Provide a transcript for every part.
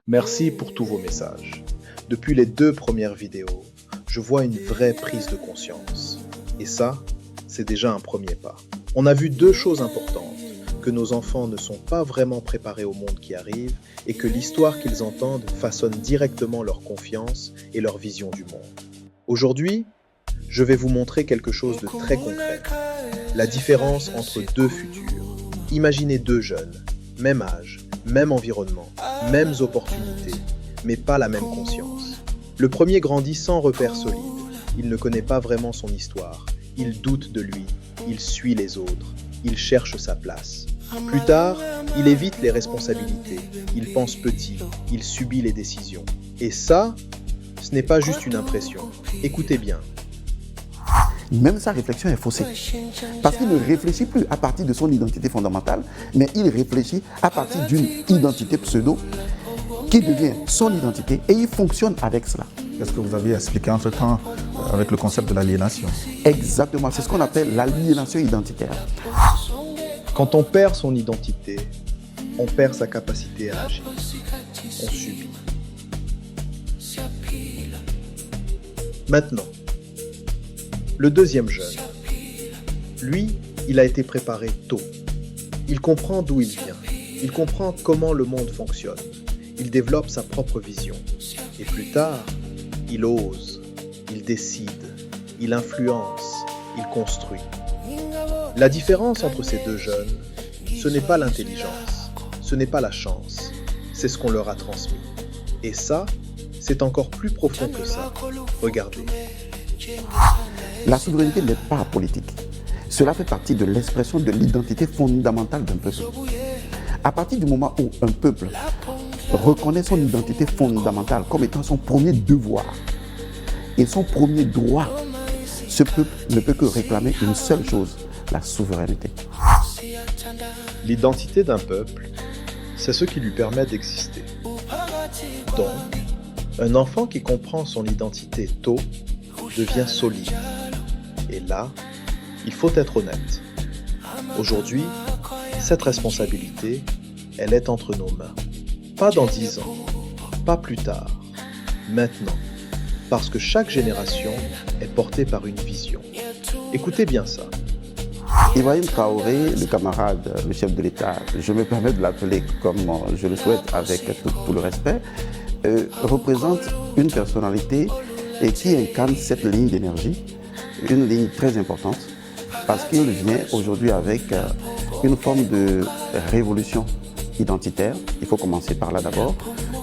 Merci pour tous vos messages. Depuis les 2 premières vidéos, je vois une vraie prise de conscience. Et ça, c'est déjà un premier pas. On a vu 2 choses importantes, que nos enfants ne sont pas vraiment préparés au monde qui arrive et que l'histoire qu'ils entendent façonne directement leur confiance et leur vision du monde. Aujourd'hui, je vais vous montrer quelque chose de très concret. La différence entre 2 futurs. Imaginez 2 jeunes, même âge, même environnement, mêmes opportunités, mais pas la même conscience. Le premier grandit sans repères solides. Il ne connaît pas vraiment son histoire. Il doute de lui. Il suit les autres. Il cherche sa place. Plus tard, il évite les responsabilités. Il pense petit. Il subit les décisions. Et ça, ce n'est pas juste une impression. Écoutez bien. Même sa réflexion est faussée. Parce qu'il ne réfléchit plus à partir de son identité fondamentale, mais il réfléchit à partir d'une identité pseudo qui devient son identité et il fonctionne avec cela. Qu'est-ce que vous aviez expliqué entre-temps avec le concept de l'aliénation? Exactement, c'est ce qu'on appelle l'aliénation identitaire. Quand on perd son identité, on perd sa capacité à agir. On subit. Maintenant, le deuxième jeune, lui, il a été préparé tôt. Il comprend d'où il vient. Il comprend comment le monde fonctionne. Il développe sa propre vision. Et plus tard, il ose, il décide, il influence, il construit. La différence entre ces 2 jeunes, ce n'est pas l'intelligence, ce n'est pas la chance, c'est ce qu'on leur a transmis. Et ça, c'est encore plus profond que ça. Regardez. La souveraineté n'est pas politique. Cela fait partie de l'expression de l'identité fondamentale d'un peuple. À partir du moment où un peuple reconnaît son identité fondamentale comme étant son premier devoir et son premier droit, ce peuple ne peut que réclamer une seule chose, la souveraineté. L'identité d'un peuple, c'est ce qui lui permet d'exister. Donc, un enfant qui comprend son identité tôt devient solide. Et là, il faut être honnête. Aujourd'hui, cette responsabilité, elle est entre nos mains. Pas dans 10 ans, pas plus tard, maintenant. Parce que chaque génération est portée par une vision. Écoutez bien ça. Ibrahim Traoré, le camarade, le chef de l'État, je me permets de l'appeler comme je le souhaite avec tout le respect, représente une personnalité et qui incarne cette ligne d'énergie, une ligne très importante, parce qu'il vient aujourd'hui avec une forme de révolution identitaire, il faut commencer par là d'abord,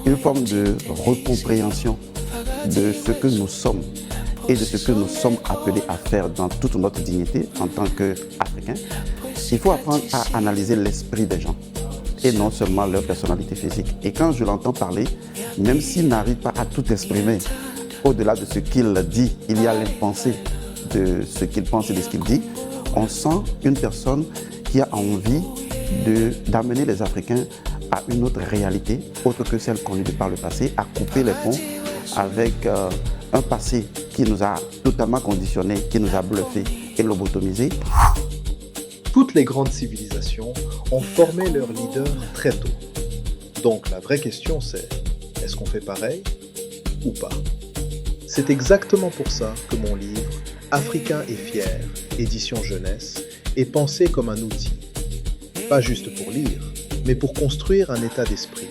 une forme de recompréhension de ce que nous sommes et de ce que nous sommes appelés à faire dans toute notre dignité en tant qu'Africains. Il faut apprendre à analyser l'esprit des gens et non seulement leur personnalité physique. Et quand je l'entends parler, même s'il n'arrive pas à tout exprimer, au-delà de ce qu'il dit, il y a l'impensé de ce qu'il pense et de ce qu'il dit, on sent une personne qui a envie d'amener les Africains à une autre réalité, autre que celle qu'on a par le passé, à couper les ponts avec un passé qui nous a totalement conditionnés, qui nous a bluffés et lobotomisés. Toutes les grandes civilisations ont formé leurs leaders très tôt. Donc la vraie question c'est, est-ce qu'on fait pareil ou pas? C'est exactement pour ça que mon livre, Africain et fier, édition jeunesse, est pensé comme un outil. Pas juste pour lire, mais pour construire un état d'esprit.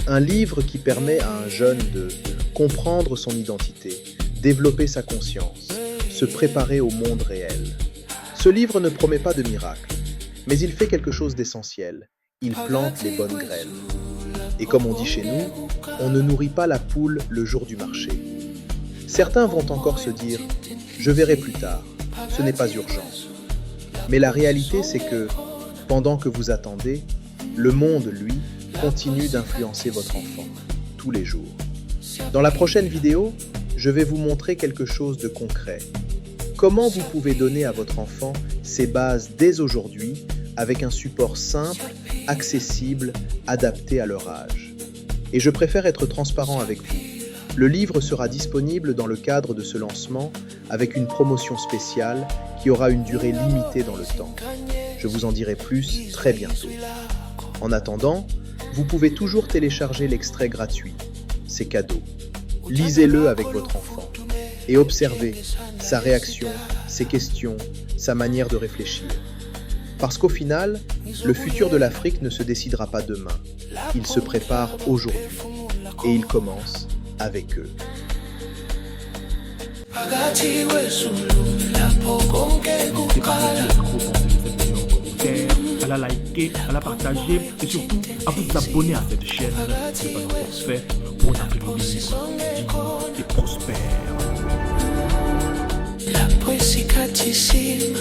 Un livre qui permet à un jeune de comprendre son identité, développer sa conscience, se préparer au monde réel. Ce livre ne promet pas de miracle, mais il fait quelque chose d'essentiel. Il plante les bonnes graines. Et comme on dit chez nous, on ne nourrit pas la poule le jour du marché. Certains vont encore se dire « je verrai plus tard, ce n'est pas urgent ». Mais la réalité, c'est que, pendant que vous attendez, le monde, lui, continue d'influencer votre enfant, tous les jours. Dans la prochaine vidéo, je vais vous montrer quelque chose de concret. Comment vous pouvez donner à votre enfant ses bases dès aujourd'hui, avec un support simple, accessible, adapté à leur âge. Et je préfère être transparent avec vous. Le livre sera disponible dans le cadre de ce lancement avec une promotion spéciale qui aura une durée limitée dans le temps. Je vous en dirai plus très bientôt. En attendant, Vous pouvez toujours télécharger l'extrait gratuit. C'est cadeau. Lisez-le avec votre enfant et observez sa réaction, ses questions, sa manière de réfléchir. Parce qu'au final, le futur de l'Afrique ne se décidera pas demain. Il se prépare aujourd'hui et il commence avec eux. À la liker, à la partager et surtout à vous abonner à cette chaîne. C'est pas encore fait pour une Afrique libre, digne et prospère. La poésie catissime.